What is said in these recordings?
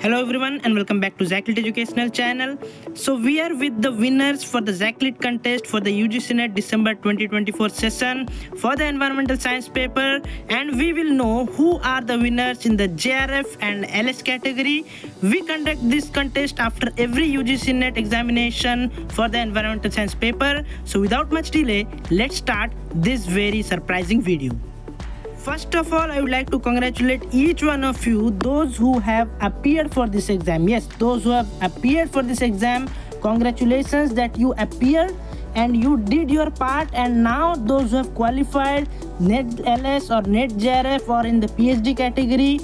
Hello everyone and welcome back to Zaclit Educational Channel. So we are with the winners for the Zaclit contest for the UGC NET December 2024 session for the environmental science paper, and we will know who are the winners in the JRF and LS category. We conduct this contest after every UGC NET examination for the environmental science paper. So without much delay, let's start this very surprising video. First of all, I would like to congratulate each one of you, those who have appeared for this exam. Yes, those who have appeared for this exam, congratulations that you appeared and you did your part. And now those who have qualified NET LS or NET JRF or in the PhD category,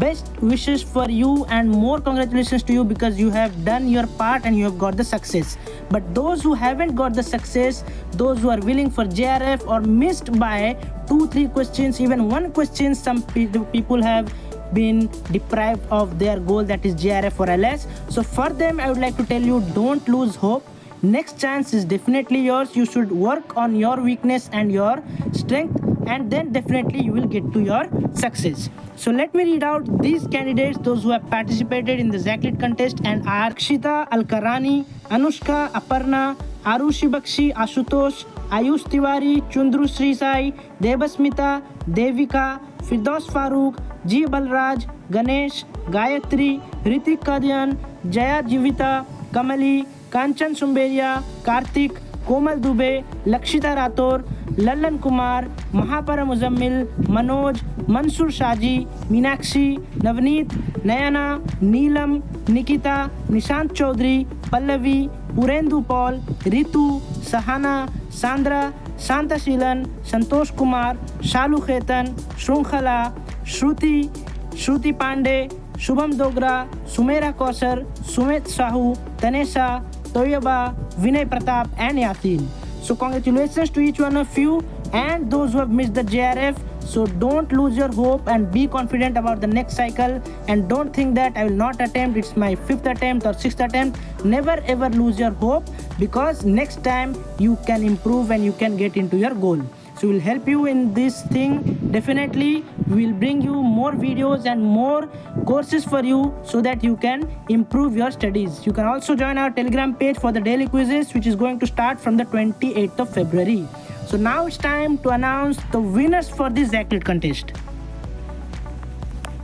best wishes for you and more congratulations to you because you have done your part and you have got the success. But those who haven't got the success, those who are willing for JRF or missed by 2-3 questions, even one question, some people have been deprived of their goal, that is JRF or LS. So for them, I would like to tell you, don't lose hope. Next chance is definitely yours. You should work on your weakness and your strength, and then definitely you will get to your success. So let me read out these candidates, those who have participated in the Zaclit contest, and are Akshita Alkarani, Anushka Aparna, Arushi Bakshi Ashutosh, Ayush Tiwari, Chundru Sri Sai, Debasmita, Devika, Firdaus Farooq, G. Balraj, Ganesh, Gayatri, Ritik Kadian, Jaya Jivita, Kamali, Kanchan Sumberia, Karthik, Komal Dubey, Lakshita Rathore, Lallan Kumar, Mahapara Muzammil, Manoj, Mansur Shaji, Meenakshi, Navneet, Nayana, Neelam, Nikita, Nishant Chaudhary, Pallavi, Purendu Paul, Ritu, Sahana, Sandra, Santashilan, Santosh Kumar, Shalu Khetan, Shrunkhala, Shruti, Shruti Pandey, Shubham Dogra, Sumera Kausar, Sumit Sahu, Tanesha, Toyaba, Vinay Pratap and Yasin. So congratulations to each one of you and those who have missed the JRF. So don't lose your hope and be confident about the next cycle, and don't think that I will not attempt, it's my 5th attempt or 6th attempt. Never ever lose your hope, because next time you can improve and you can get into your goal. So we'll help you in this thing. Definitely we will bring you more videos and more courses for you so that you can improve your studies. You can also join our Telegram page for the daily quizzes, which is going to start from the 28th of February. So now it's time to announce the winners for this Zaclit contest.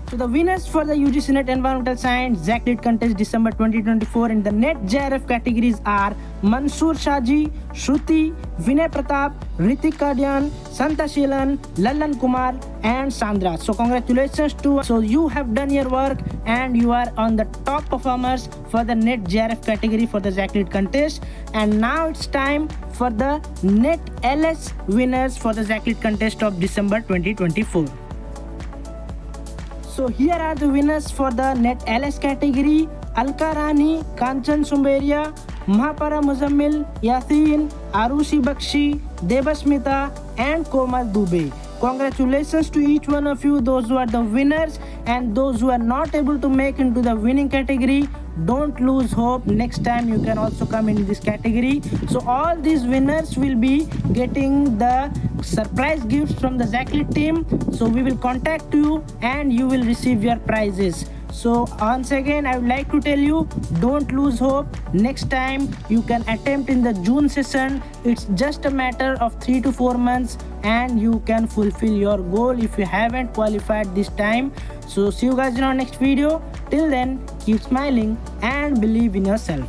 So the winners for the UGC NET Environmental Science Zaclit contest December 2024 in the NET JRF categories are Mansur Shaji, Shruti, Vinay Pratap, Ritik Kadian, Santashilan, Lallan Kumar and Sandra. So congratulations to, so you have done your work and you are on the top performers for the NET JRF category for the Zaclit contest. And now it's time for the NET LS winners for the Zaclit contest of December 2024. So here are the winners for the NET LS category: Alka Rani, Kanchan Sumberia, Mahapara Muzammil, Yasin, Arushi Bakshi, Debasmita and Komal Dubey. Congratulations to each one of you, those who are the winners, and those who are not able to make into the winning category, don't lose hope. Next time you can also come in this category. So all these winners will be getting the surprise gifts from the Zaclit team. So we will contact you and you will receive your prizes. So once again, I would like to tell you, don't lose hope. Next time you can attempt in the June session. It's just a matter of 3 to 4 months and you can fulfill your goal if you haven't qualified this time. So see you guys in our next video. Till then, keep smiling and believe in yourself.